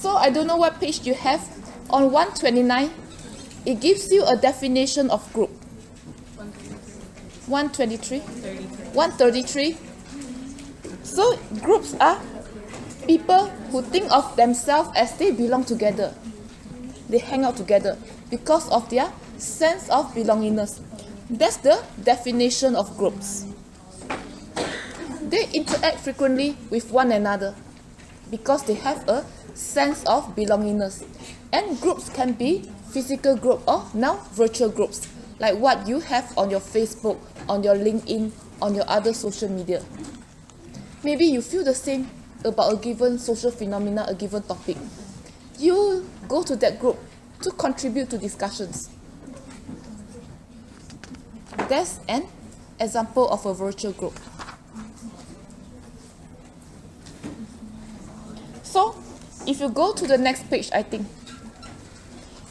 So I don't know what page you have. On 129, it gives you a definition of group. 123? 133. So groups are people who think of themselves as they belong together. They hang out together because of their sense of belongingness. That's the definition of groups. They interact frequently with one another because they have a sense of belongingness. And groups can be physical group or now virtual groups, like what you have on your Facebook, on your LinkedIn, on your other social media. Maybe you feel the same about a given social phenomena, a given topic. You go to that group to contribute to discussions. That's an example of a virtual group. So, if you go to the next page, I think,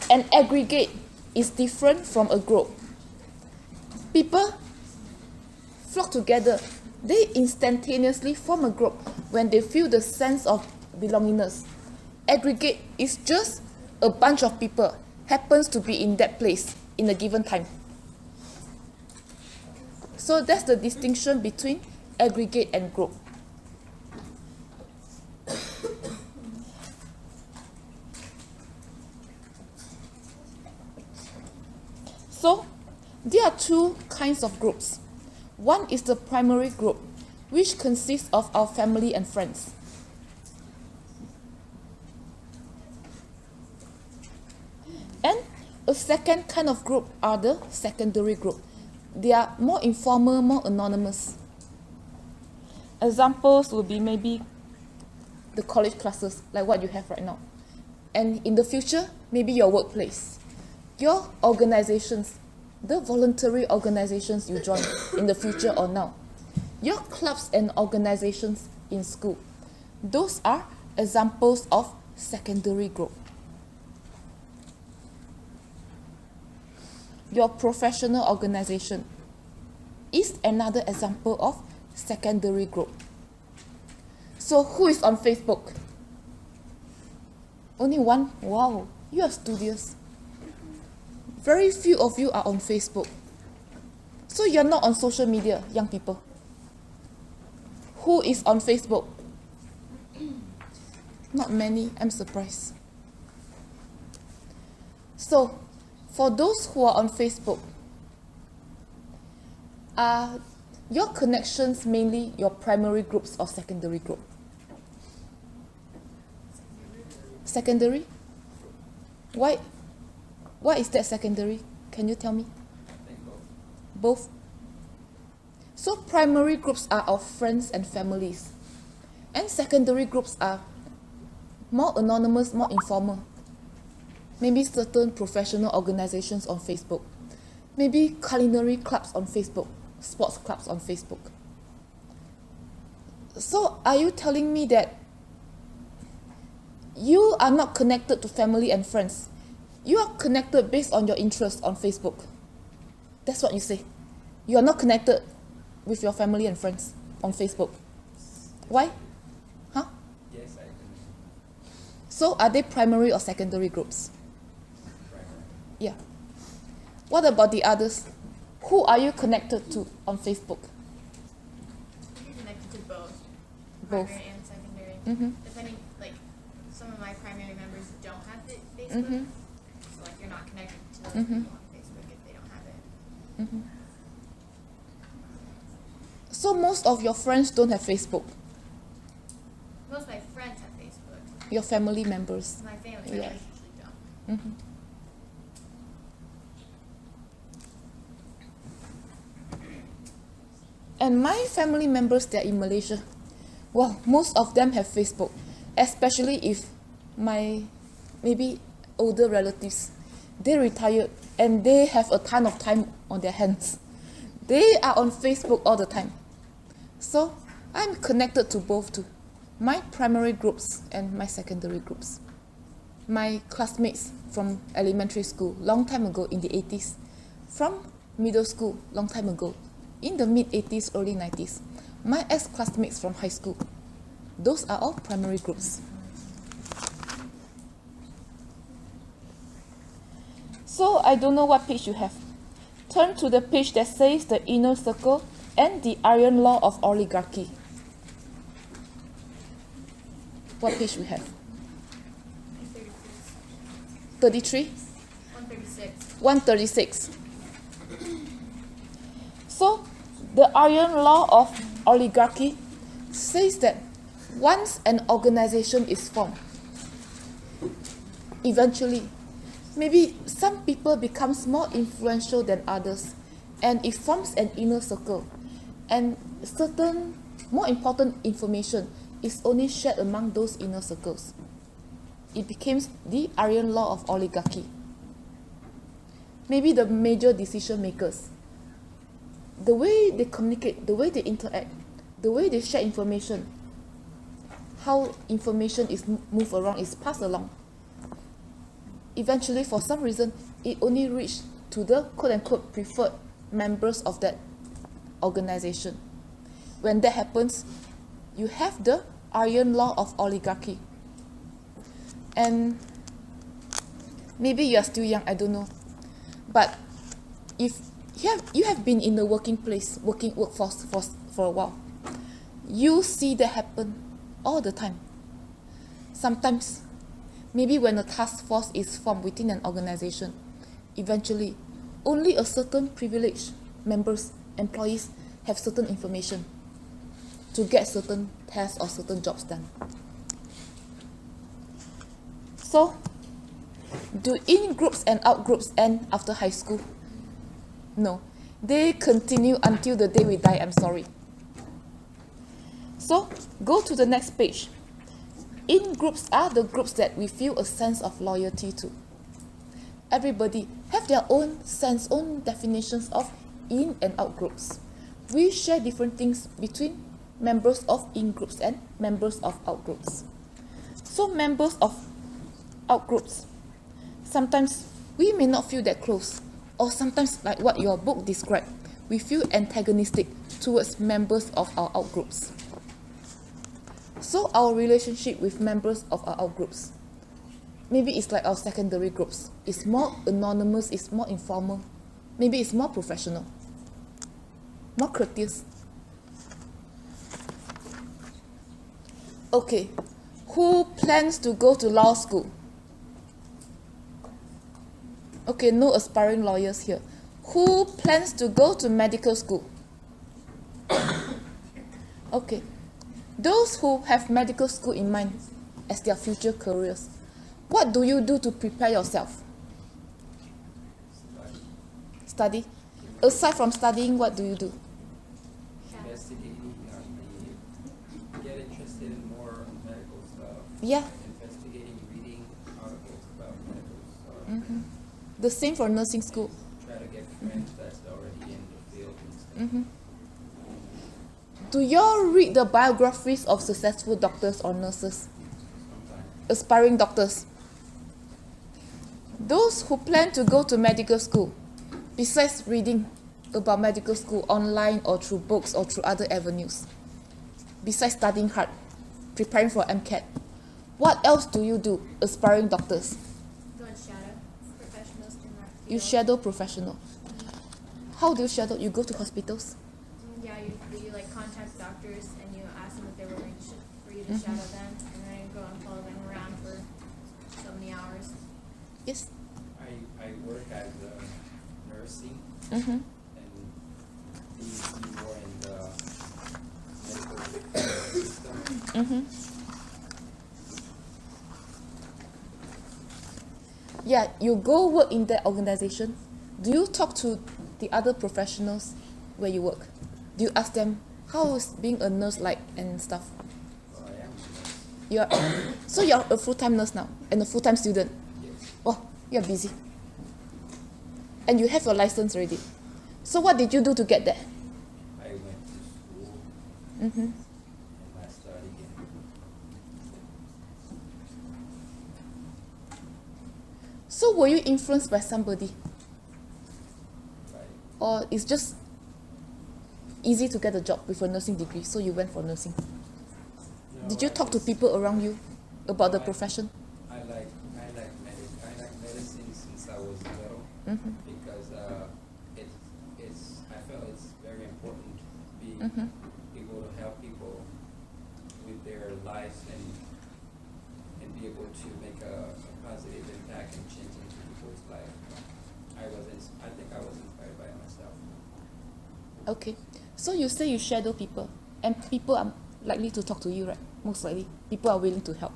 an aggregate is different from a group. People flock together. They instantaneously form a group when they feel the sense of belongingness. Aggregate is just a bunch of people happens to be in that place in a given time. So that's the distinction between aggregate and group. So there are two kinds of groups. One is the primary group, which consists of our family and friends. And a second kind of group are the secondary group. They are more informal, more anonymous. Examples would be maybe the college classes, like what you have right now. And in the future, maybe your workplace, your organizations, the voluntary organizations you join in the future or now, your clubs and organizations in school. Those are examples of secondary group. Your professional organization is another example of secondary group. So who is on Facebook? Only one? Wow, you are studious. Very few of you are on Facebook. So you're not on social media, young people. Who is on Facebook? Not many, I'm surprised. So, for those who are on Facebook, are your connections mainly your primary groups or secondary group? Secondary? Why is that secondary? Can you tell me? Both? So primary groups are of friends and families. And secondary groups are more anonymous, more informal. Maybe certain professional organizations on Facebook. Maybe culinary clubs on Facebook, sports clubs on Facebook. So are you telling me that you are not connected to family and friends? You are connected based on your interests on Facebook. That's what you say. You are not connected with your family and friends on Facebook. Why? Huh? Yes, I agree. So are they primary or secondary groups? Primary. Yeah. What about the others? Who are you connected to on Facebook? You're connected to both. Both. Primary and secondary. Mm-hmm. Depending, like, some of my primary members don't have Facebook. Mm-hmm. So, like, you're not connected to those Mm-hmm. people on Facebook if they don't have it. Mm-hmm. So most of your friends don't have Facebook. Most of my friends have Facebook. Your family members. My family Yeah. members usually don't. Mm-hmm. And my family members, they're in Malaysia. Well, most of them have Facebook, especially if my maybe older relatives, they retired and they have a ton of time on their hands. They are on Facebook all the time. So I'm connected to both too. My primary groups and my secondary groups. My classmates from elementary school, long time ago in the 80s. From middle school, long time ago, in the mid-80s, early 90s. My ex-classmates from high school. Those are all primary groups. So I don't know what page you have. Turn to the page that says the inner circle and the iron law of oligarchy. What page we have? 33? 136. 136. So the iron law of oligarchy says that once an organization is formed, eventually, maybe some people becomes more influential than others, and it forms an inner circle, and certain more important information is only shared among those inner circles. It becomes the iron law of oligarchy. Maybe the major decision makers, the way they communicate, the way they interact, the way they share information, how information is moved around, is passed along. Eventually, for some reason, it only reached to the quote-unquote preferred members of that organization. When that happens, you have the iron law of oligarchy. And maybe you are still young, I don't know. But if you have been in the workforce for a while, you see that happen all the time. Sometimes, maybe when a task force is formed within an organization, eventually, only a certain privileged members, employees have certain information to get certain tasks or certain jobs done. So, do in-groups and out-groups end after high school? No. They continue until the day we die, I'm sorry. So, go to the next page. In-groups are the groups that we feel a sense of loyalty to. Everybody have their own sense, own definitions of in and out groups. We share different things between members of in-groups and members of out-groups. So members of out-groups, sometimes we may not feel that close, or sometimes like what your book described, we feel antagonistic towards members of our out-groups. So our relationship with members of our out-groups, maybe it's like our secondary groups. It's more anonymous, it's more informal, maybe it's more professional, more courteous. Okay, who plans to go to law school? Okay, no aspiring lawyers here. Who plans to go to medical school? Okay, those who have medical school in mind as their future careers, what do you do to prepare yourself? Study. Aside from studying, what do you do? Investigating, get interested in more medical stuff. Yeah. Investigating, reading articles about medical stuff. The same for nursing school. Try to get friends that's already in the field and stuff. Do y'all read the biographies of successful doctors or nurses? Sometimes. Aspiring doctors. Those who plan to go to medical school, besides reading about medical school online or through books or through other avenues, besides studying hard, preparing for MCAT, what else do you do, aspiring doctors? Go and shadow professionals in that field. You shadow professional. How do you shadow? You go to hospitals? Yeah, you like contact doctors and you ask them if they're willing for you to shadow them, and then go and follow them around for so many hours. Yes. I work as nursing Mm-hmm. and be more in the medical system. Mm-hmm. Yeah, you go work in that organization. Do you talk to the other professionals where you work? Do you ask them how is being a nurse like and stuff? So I am a nurse. You're so you're a full-time nurse now and a full-time student. Yes. Oh, you're busy. And you have your license already. So what did you do to get there? I went to school Mm-hmm. and I studied. So were you influenced by somebody? Like, Or it's just easy to get a job with a nursing degree, so you went for nursing? no, Did you I talk to just- people around you about the I- profession? I like medicine since I was little. because I feel it's very important to be able to help people with their lives and be able to make a positive impact and change into people's life. I think I was inspired by it myself. Okay. So you say you shadow people, and people are likely to talk to you, right? Most likely. People are willing to help.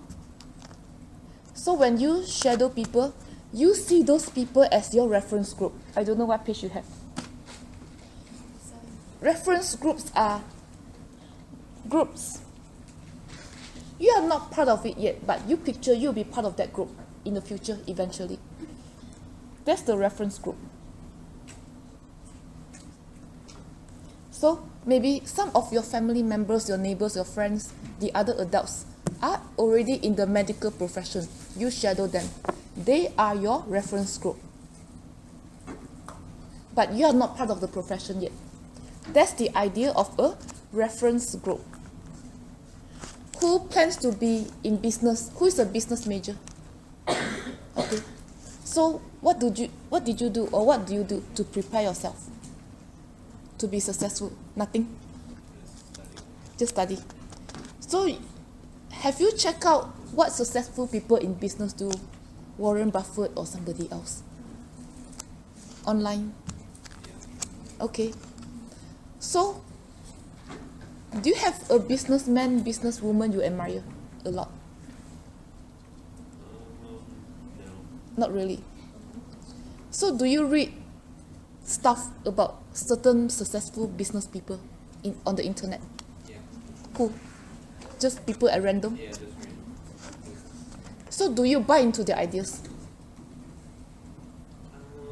So when you shadow people, you see those people as your reference group. I don't know what page you have. Reference groups are groups. You are not part of it yet, but you picture you'll be part of that group in the future eventually. That's the reference group. So maybe some of your family members, your neighbors, your friends, the other adults are already in the medical profession. You shadow them. They are your reference group. But you are not part of the profession yet. That's the idea of a reference group. Who plans to be in business? Who is a business major? Okay. So what did you do, or what do you do to prepare yourself to be successful? Nothing. Just study. So have you checked out what successful people in business do? Warren Buffett or somebody else? Online? Okay. So do you have a businessman, businesswoman you admire a lot? Not really. So do you read stuff about certain successful business people on the internet? Yeah. Who? Just people at random? Yeah, just read. So do you buy into their ideas?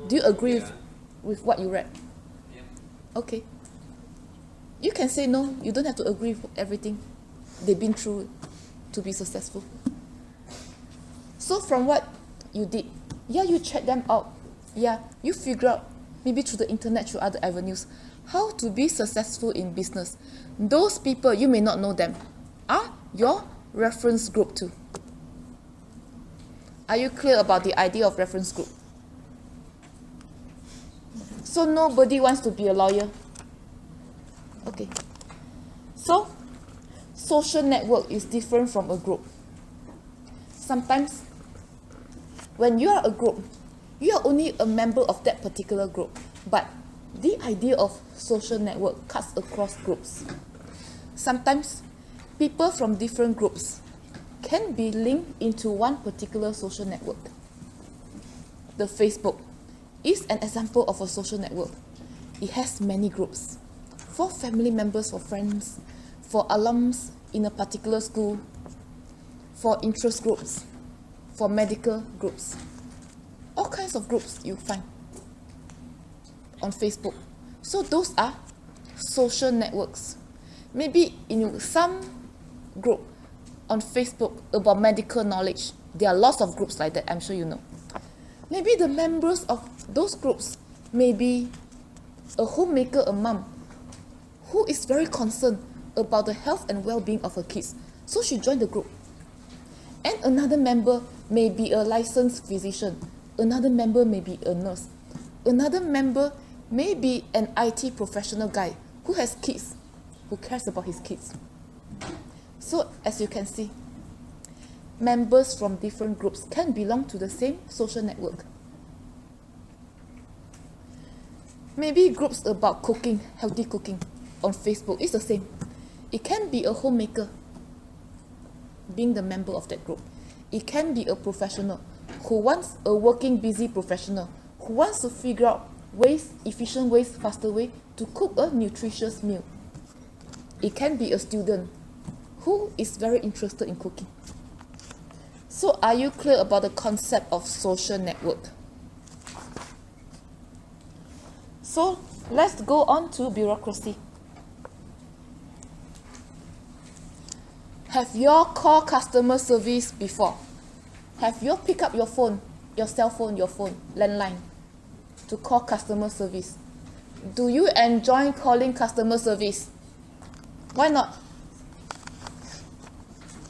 Do you agree with what you read? Yeah. Okay. You can say no, you don't have to agree with everything they've been through to be successful. So from what you did, yeah, you check them out. Yeah, you figure out, maybe through the internet, through other avenues, how to be successful in business. Those people, you may not know them, are your reference group too. Are you clear about the idea of reference group? So nobody wants to be a lawyer. Okay. So social network is different from a group. Sometimes when you are a group, you are only a member of that particular group, but the idea of social network cuts across groups. Sometimes people from different groups can be linked into one particular social network. The Facebook is an example of a social network. It has many groups. For family members, for friends, for alums in a particular school, for interest groups, for medical groups. All kinds of groups you find on Facebook. So those are social networks. Maybe in some group on Facebook about medical knowledge, there are lots of groups like that, I'm sure you know. Maybe the members of those groups may be a homemaker, a mom, who is very concerned about the health and well-being of her kids. So she joined the group. And another member may be a licensed physician. Another member may be a nurse. Another member may be an IT professional guy who has kids, who cares about his kids. So as you can see, members from different groups can belong to the same social network. Maybe groups about cooking, healthy cooking on Facebook is the same. It can be a homemaker being the member of that group. It can be a professional who wants a working, busy professional who wants to figure out ways, efficient ways, faster way to cook a nutritious meal. It can be a student who is very interested in cooking. So are you clear about the concept of social network? So let's go on to bureaucracy. Have you all called customer service before? Have you all picked up your phone, your cell phone, your phone, landline, to call customer service? Do you enjoy calling customer service? Why not?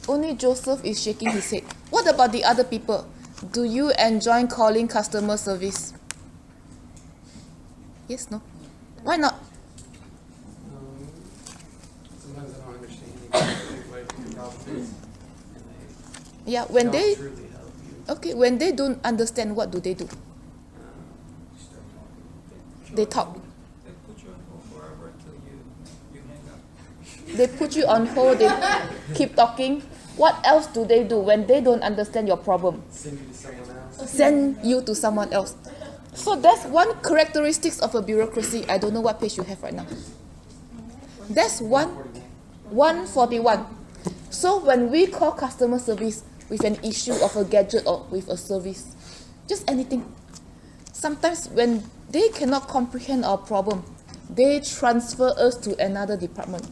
Only Joseph is shaking his head. What about the other people? Do you enjoy calling customer service? Yes, no? Why not? Sometimes I don't understand exactly what your problem is, and Yeah, they when don't they, truly help you. okay, when they don't understand, what do they do? You start talking. They talk. They put you on hold forever until you hang up. They put you on hold, they keep talking. What else do they do when they don't understand your problem? Send you to someone else. Send you to someone else. So that's one characteristics of a bureaucracy. I don't know what page you have right now. That's 141. So when we call customer service with an issue of a gadget or with a service, just anything, sometimes when they cannot comprehend our problem, they transfer us to another department.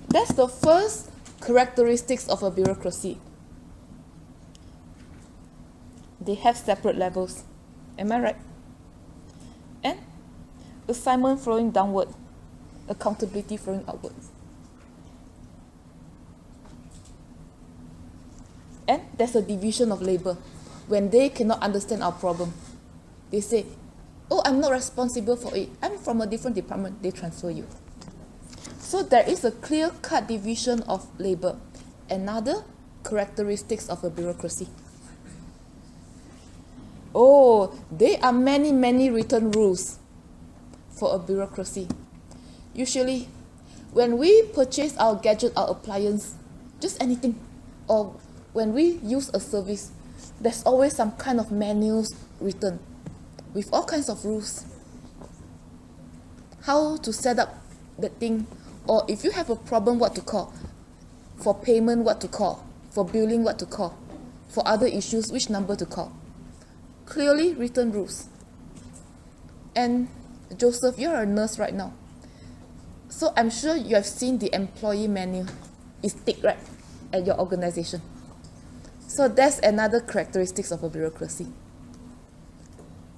That's the first characteristics of a bureaucracy. They have separate levels. Am I right? And assignment flowing downward, accountability flowing upwards. And there's a division of labor. When they cannot understand our problem, they say, oh, I'm not responsible for it. I'm from a different department. They transfer you. So there is a clear-cut division of labor. Another characteristics of a bureaucracy. Oh, there are many, many written rules for a bureaucracy. Usually, when we purchase our gadget, our appliance, just anything, or when we use a service, there's always some kind of manuals written with all kinds of rules. How to set up the thing, or if you have a problem, what to call. For payment, what to call. For billing, what to call. For other issues, which number to call. Clearly written rules. And Joseph, you're a nurse right now. So I'm sure you have seen the employee manual. It's thick, right? At your organization. So that's another characteristics of a bureaucracy.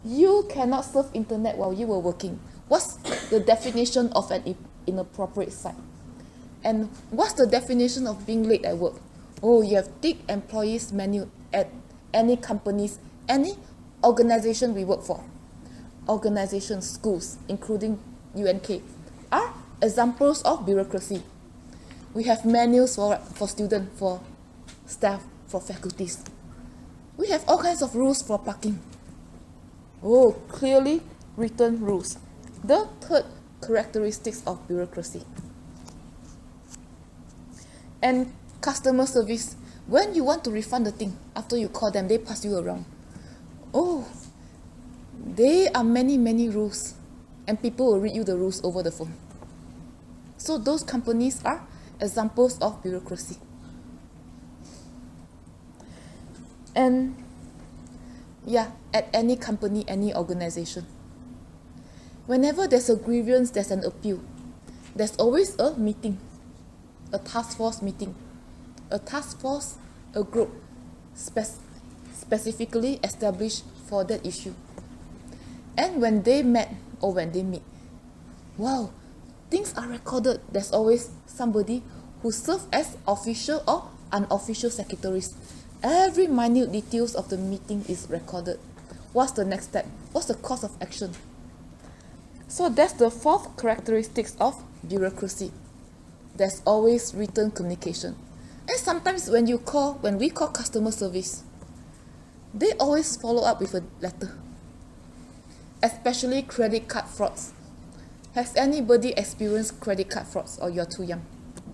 You cannot surf internet while you were working. What's the definition of an inappropriate site? And what's the definition of being late at work? Oh, you have thick employees manual at any companies, any organization we work for. Organizations, schools, including UNK, are examples of bureaucracy. We have manuals for students, for staff, for faculties. We have all kinds of rules for parking. Oh, clearly written rules. The third characteristics of bureaucracy. And customer service. When you want to refund the thing, after you call them, they pass you around. Oh, there are many, many rules. And people will read you the rules over the phone. So those companies are examples of bureaucracy. And yeah, at any company, any organization, whenever there's a grievance, there's an appeal, there's always a meeting, a task force meeting. A task force, a group specifically established for that issue. And when they met or when they meet, wow, things are recorded. There's always somebody who serves as official or unofficial secretaries. Every minute details of the meeting is recorded. What's the next step? What's the course of action? So that's the fourth characteristics of bureaucracy. There's always written communication. And sometimes when we call customer service, they always follow up with a letter. Especially credit card frauds. Has anybody experienced credit card frauds, or you're too young?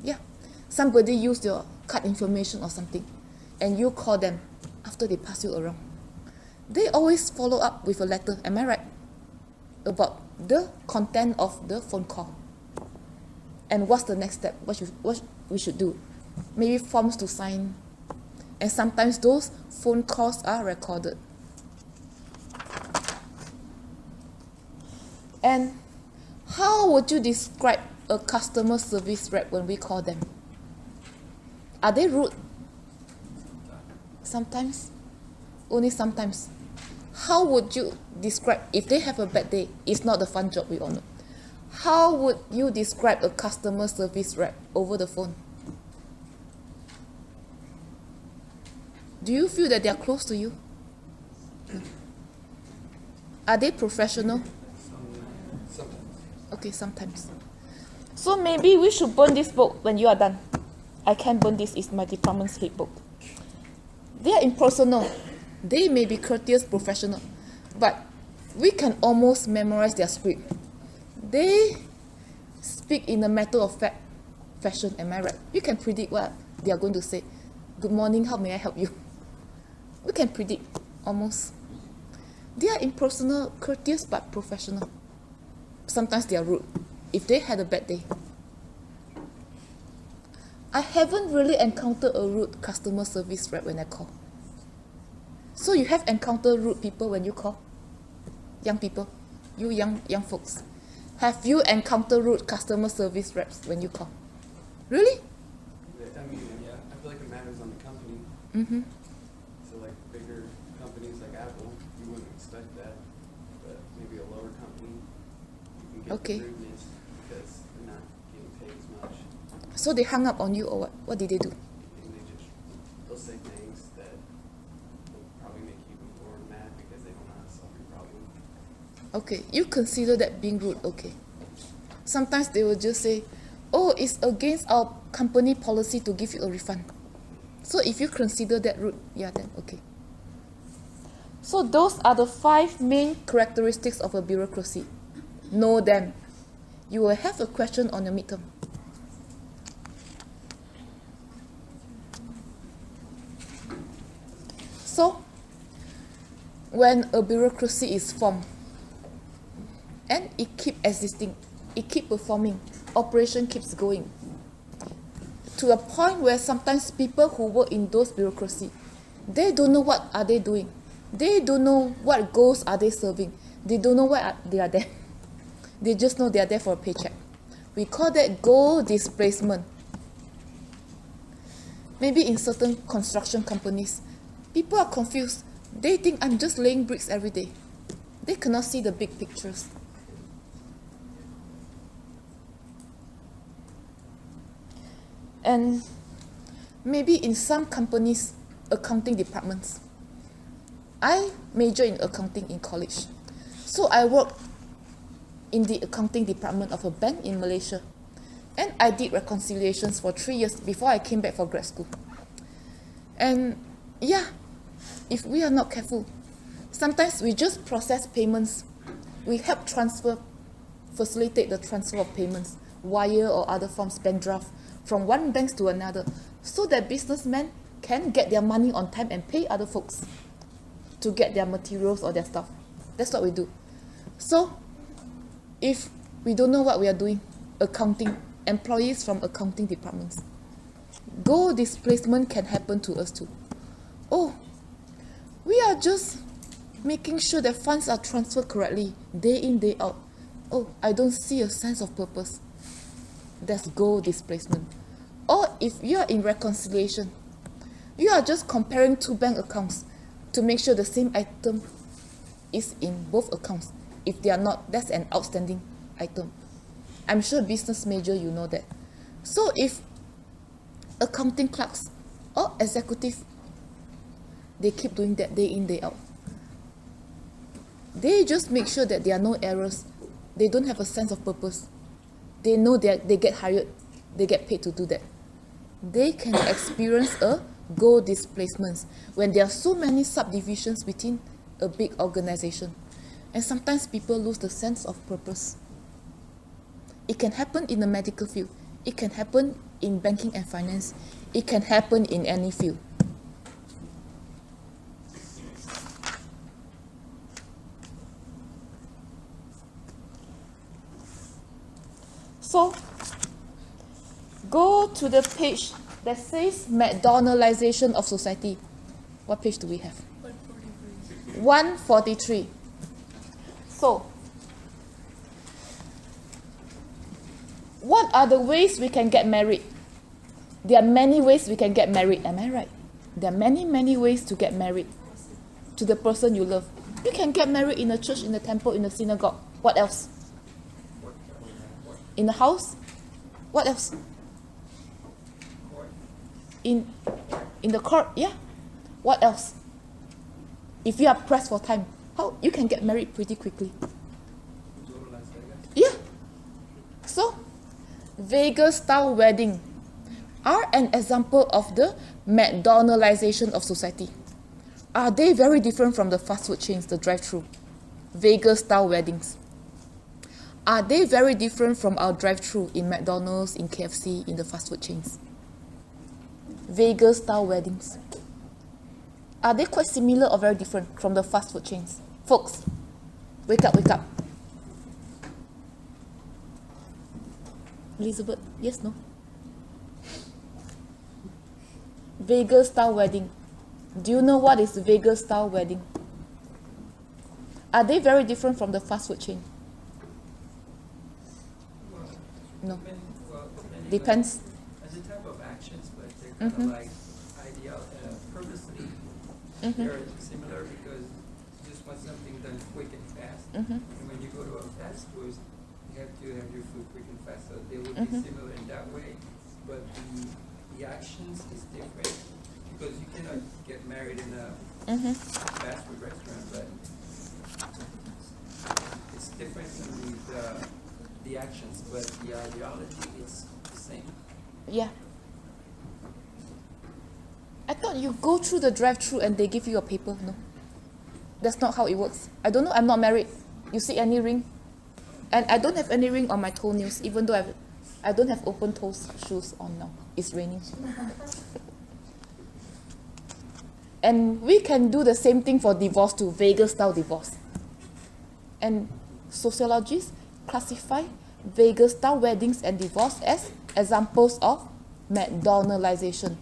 Yeah. Somebody used your card information or something, and you call them after they pass you around. They always follow up with a letter, am I right? About the content of the phone call. And what's the next step? What we should do? Maybe forms to sign. And sometimes those phone calls are recorded. And how would you describe a customer service rep when we call them? Are they rude? Sometimes. Only sometimes. How would you describe, if they have a bad day, it's not a fun job, we all know. How would you describe a customer service rep over the phone? Do you feel that they are close to you? Are they professional? Sometimes. Okay, sometimes. So maybe we should burn this book when you are done. I can't burn this, it's my department's head book. They are impersonal. They may be courteous, professional, but we can almost memorize their script. They speak in a matter of fact fashion, am I right? You can predict what they are going to say. Good morning, how may I help you? We can predict, almost. They are impersonal, courteous, but professional. Sometimes they are rude, if they had a bad day. I haven't really encountered a rude customer service rep when I call. So you have encountered rude people when you call? Young people, you young folks. Have you encountered rude customer service reps when you call? Really? I mean, yeah, I feel like it matters on the company. Mm-hmm. So like bigger companies like Apple, you wouldn't expect that. But maybe a lower company, you can get Okay. the rudeness because they're not getting paid as much. So they hung up on you or what? What did they do? And they'll say things that will probably make you even more mad because they don't know how to solve your problem. Okay, you consider that being rude, okay. Sometimes they will just say, oh, it's against our company policy to give you a refund. So if you consider that rude, yeah, then okay. So those are the 5 main characteristics of a bureaucracy. Know them. You will have a question on your midterm. So, when a bureaucracy is formed, and it keep existing, it keep performing, operation keeps going, to a point where sometimes people who work in those bureaucracy, they don't know what are they doing. They don't know what goals are they serving. They don't know why they are there. They just know they are there for a paycheck. We call that goal displacement. Maybe in certain construction companies, people are confused. They think I'm just laying bricks every day. They cannot see the big pictures. And maybe in some companies, accounting departments. I majored in accounting in college. So I worked in the accounting department of a bank in Malaysia. And I did reconciliations for 3 years before I came back for grad school. And yeah, if we are not careful, sometimes we just process payments. We help facilitate the transfer of payments, wire or other forms, bank draft, from one bank to another, so that businessmen can get their money on time and pay other folks to get their materials or their stuff. That's what we do. So, if we don't know what we are doing, accounting, employees from accounting departments, goal displacement can happen to us too. Oh, we are just making sure that funds are transferred correctly, day in, day out. Oh, I don't see a sense of purpose. That's goal displacement. Or if you are in reconciliation, you are just comparing 2 bank accounts to make sure the same item is in both accounts. If they are not, that's an outstanding item. I'm sure business major, you know that. So if accounting clerks or executive, they keep doing that day in, day out. They just make sure that there are no errors. They don't have a sense of purpose. They know they get hired, they get paid to do that. They can experience a goal displacement when there are so many subdivisions within a big organization. And sometimes people lose the sense of purpose. It can happen in the medical field. It can happen in banking and finance. It can happen in any field. So, go to the page that says McDonalization of society. What page do we have? 143. So, what are the ways we can get married? There are many ways we can get married, am I right? There are many, many ways to get married to the person you love. You can get married in a church, in a temple, in a synagogue. What else? In the house? What else? In the court? Yeah. What else? If you are pressed for time, how you can get married pretty quickly? Vegas-style wedding are an example of the McDonalization of society. Are they very different from the fast food chains, the drive-thru? Vegas-style weddings. Are they very different from our drive-thru in McDonald's, in KFC, in the fast food chains? Vegas-style weddings. Are they quite similar or very different from the fast food chains? Folks, wake up, wake up. Elizabeth, yes, no? Vegas-style wedding. Do you know what is Vegas-style wedding? Are they very different from the fast food chain? No. Depends. As a type of actions, but they're kind of like purposely. They're similar because you just want something done quick and fast. And when you go to a fast food, you have to have your food quick and fast. So they would be similar in that way, but the actions is different because you cannot get married in a fast food restaurant, but it's different in the actions, but the ideology is the same. Yeah. I thought you go through the drive-thru and they give you a paper. No. That's not how it works. I don't know. I'm not married. You see any ring? And I don't have any ring on my toenails, even though I don't have open-toes shoes on now. It's raining. And we can do the same thing for divorce too, Vegas-style divorce. And sociologists classify Vegas-style weddings and divorce as examples of McDonalization.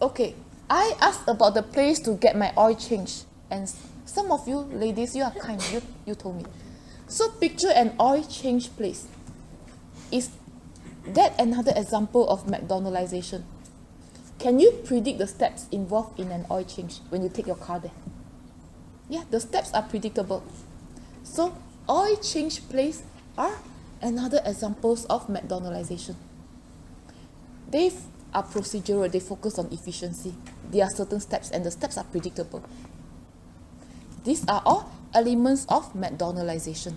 Okay, I asked about the place to get my oil changed, and some of you ladies, you are kind, you told me. So picture an oil change place. Is that another example of McDonalization? Can you predict the steps involved in an oil change when you take your car there? Yeah, the steps are predictable. So oil change place are another examples of McDonalization. They are procedural, they focus on efficiency. There are certain steps and the steps are predictable. These are all elements of McDonalization.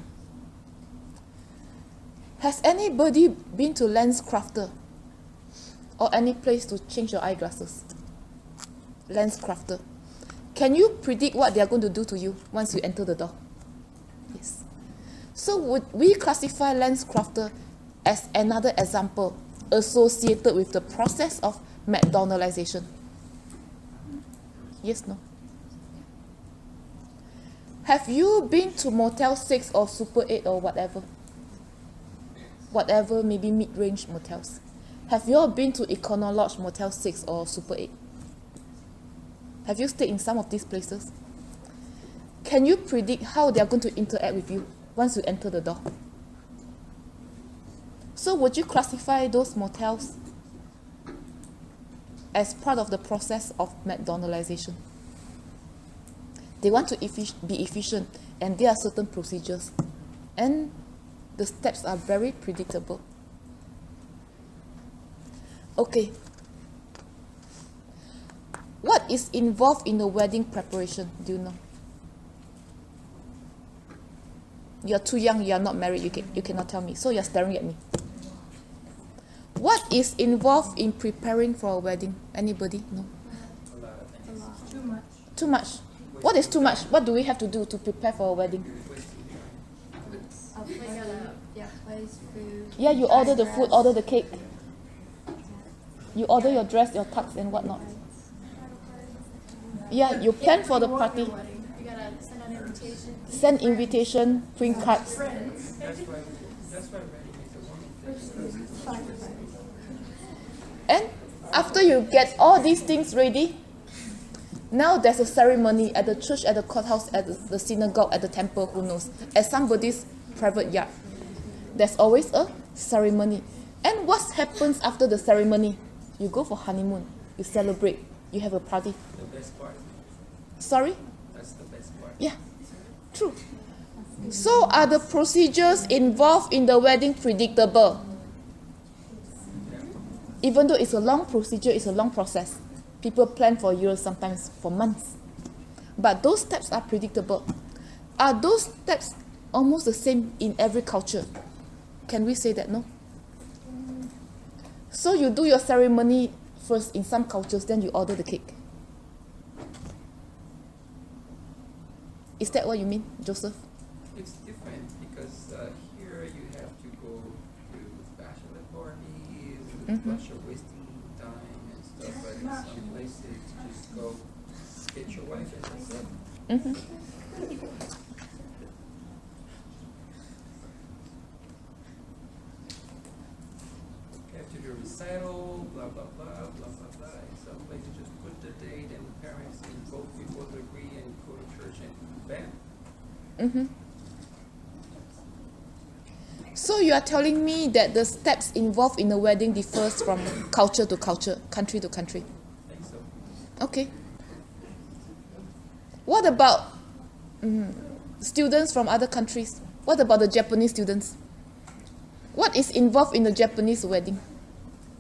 Has anybody been to Lens Crafter or any place to change your eyeglasses? Lens Crafter. Can you predict what they are going to do to you once you enter the door? Yes. So would we classify Lens Crafter as another example associated with the process of McDonalization? Yes, no? Have you been to Motel 6 or Super 8 or whatever? Whatever, maybe mid-range motels. Have you all been to Econo-Lodge Motel 6 or Super 8? Have you stayed in some of these places? Can you predict how they are going to interact with you once you enter the door? So would you classify those motels as part of the process of McDonalization? They want to be efficient, and there are certain procedures, and the steps are very predictable. Okay. What is involved in the wedding preparation? Do you know? You're too young, you're not married, you cannot tell me. So you're staring at me. What is involved in preparing for a wedding? Anybody? No? A lot of things. Too much. Too much. What is too much? What do we have to do to prepare for a wedding? Place, food. Yeah, you order the food, order the cake. You order your dress, your tux and whatnot. Yeah, you plan for the party. You gotta send out invitations. Send invitation, print cards. That's why wedding is a woman thing. And after you get all these things ready, now there's a ceremony at the church, at the courthouse, at the synagogue, at the temple, who knows, at somebody's private yard. There's always a ceremony. And what happens after the ceremony? You go for honeymoon, you celebrate, you have a party. The best part. Sorry? That's the best part. Yeah, true. So are the procedures involved in the wedding predictable? Even though it's a long procedure, it's a long process. People plan for years, sometimes for months. But those steps are predictable. Are those steps almost the same in every culture? Can we say that? No? So you do your ceremony first in some cultures, then you order the cake. Is that what you mean, Joseph? It's different because here you have to go to bachelor parties, bunch of wasting time and stuff, but in some places you just go get your wife and that's it. You have to do a recital, blah blah blah, blah blah blah. In some places just put the date and the parents and both people agree and go to church and bam. So you are telling me that the steps involved in a wedding differs from culture to culture, country to country. I think so. Okay. What about students from other countries? What about the Japanese students? What is involved in the Japanese wedding?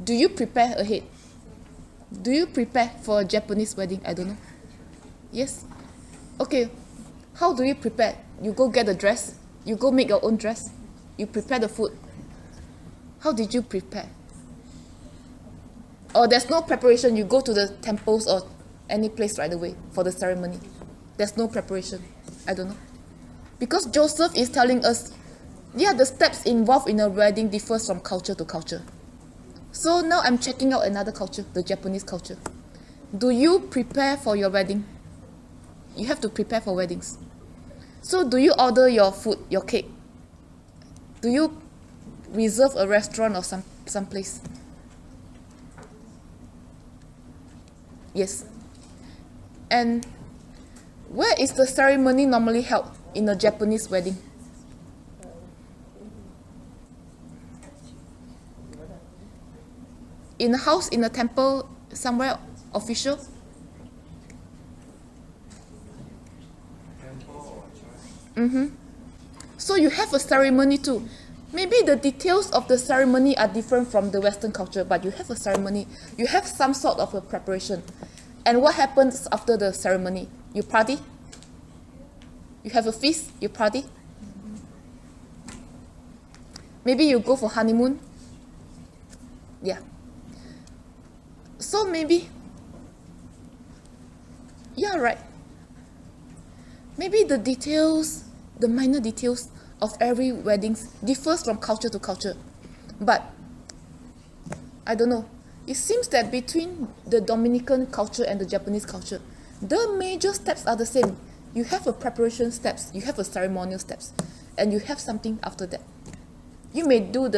Do you prepare ahead? Do you prepare for a Japanese wedding? I don't know. Yes? Okay. How do you prepare? You go get a dress? You go make your own dress? You prepare the food? How did you prepare? Or there's no preparation, you go to the temples or any place right away for the ceremony. There's no preparation. I don't know. Because Joseph is telling us, yeah, the steps involved in a wedding differs from culture to culture. So now I'm checking out another culture, the Japanese culture. Do you prepare for your wedding? You have to prepare for weddings. So do you order your food, your cake? Do you reserve a restaurant or some place? Yes. And where is the ceremony normally held in a Japanese wedding? In a house, in a temple, somewhere official? So you have a ceremony too. Maybe the details of the ceremony are different from the Western culture, but you have a ceremony. You have some sort of a preparation. And what happens after the ceremony? You party? You have a feast? You party? Maybe you go for honeymoon? Yeah. So maybe, yeah, right. Maybe the details, the minor details of every wedding differs from culture to culture. But, I don't know. It seems that between the Dominican culture and the Japanese culture, the major steps are the same. You have a preparation steps, you have a ceremonial steps, and you have something after that. You may do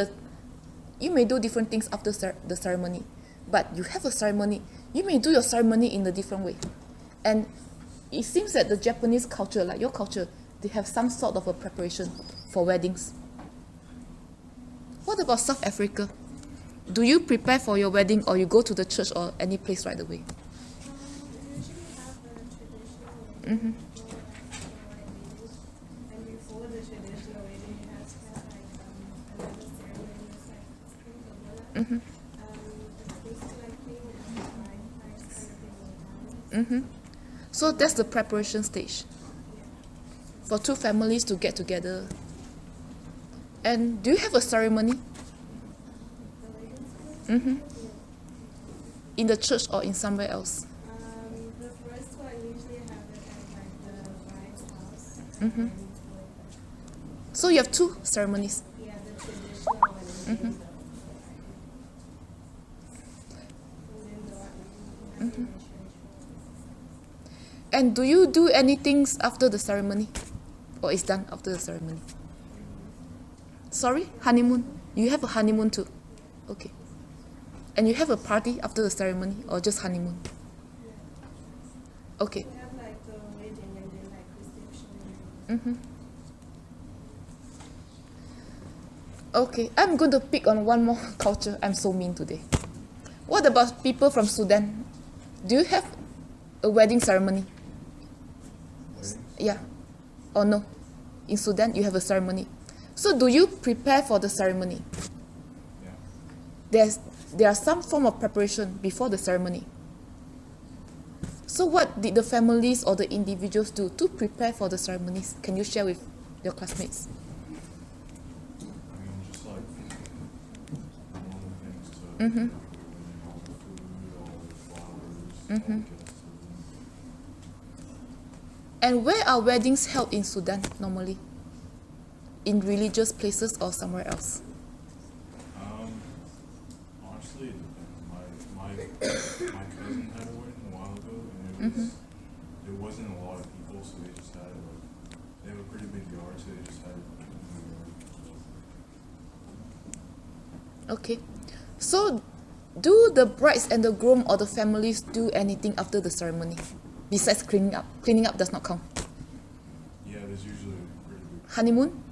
different things after the ceremony, but you have a ceremony. You may do your ceremony in a different way. And it seems that the Japanese culture, like your culture, they have some sort of a preparation for weddings. What about South Africa? Do you prepare for your wedding or you go to the church or any place right away? We usually have a traditional wedding before wedding, and before the traditional wedding, it has kind of like another ceremony, it's like sprinkle. It's basically like playing with the bride price kind of thing. So that's the preparation stage for two families to get together. And do you have a ceremony? In the church or in somewhere else? The first one usually have it at like the bride's house. And So you have two ceremonies. yeah, the traditional one and then the one in the church. And do you do anything after the ceremony? Or is done after the ceremony? Sorry? Honeymoon? You have a honeymoon too? Okay. And you have a party after the ceremony or just honeymoon? Okay. We have like the wedding and then like reception. Okay, I'm going to pick on one more culture. I'm so mean today. What about people from Sudan? Do you have a wedding ceremony? Yeah. Or no? In Sudan, you have a ceremony. So do you prepare for the ceremony? There are some form of preparation before the ceremony. So what did the families or the individuals do to prepare for the ceremonies? Can you share with your classmates? I mean, just like Mm-hmm. all the food, all the flowers, Mhm. all the guests. And where are weddings held in Sudan normally? In religious places or somewhere else? Honestly, it depends. My cousin had a wedding a while ago, and it wasn't a lot of people, so they just had they have a pretty big yard, so they just had it in the yard. Okay. So, do the brides and the groom or the families do anything after the ceremony? Besides cleaning up. Cleaning up does not count. Yeah, there's usually a pretty big. Honeymoon?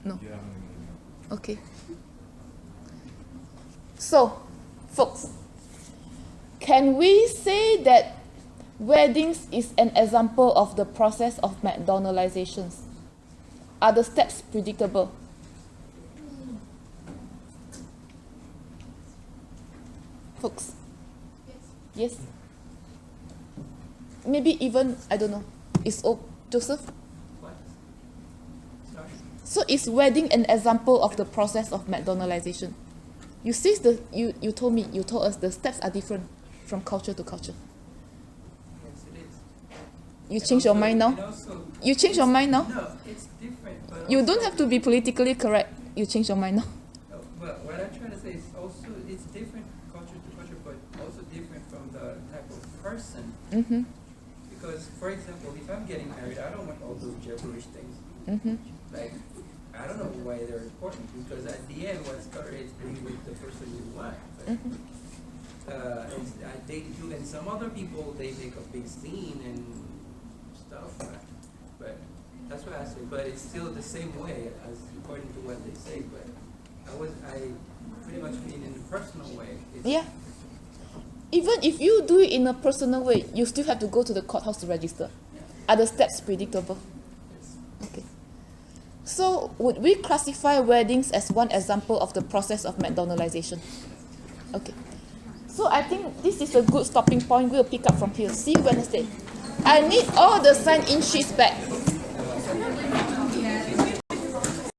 No. Yeah, honeymoon. Okay. So, folks, can we say that weddings is an example of the process of McDonalizations? Are the steps predictable? Folks? Yes? Maybe even, I don't know, is Joseph? What? Sorry? So is wedding an example of the process of McDonalization? You see, you told us the steps are different from culture to culture. Yes, it is. You And change your also- mind now? and also- You change your mind now? No, it's different, but You also- don't have to be politically correct. You change your mind now. But what I'm trying to say is also it's different culture to culture, but also different from the type of person. Mm-hmm. Because, for example, if I'm getting married, I don't want all those gibberish things. Mm-hmm. Like, I don't know why they're important, because at the end, what's better is being with the person you want. But, Mm-hmm. and I date you, and some other people, they make a big scene and stuff. But that's what I say. But it's still the same way as according to what they say. But I pretty much mean in a personal way. It's, Yeah. Even if you do it in a personal way, you still have to go to the courthouse to register. Are the steps predictable? It's, Okay. So, would we classify weddings as one example of the process of McDonalization? Okay. So, I think this is a good stopping point. We'll pick up from here. See you Wednesday. I need all the sign-in sheets back.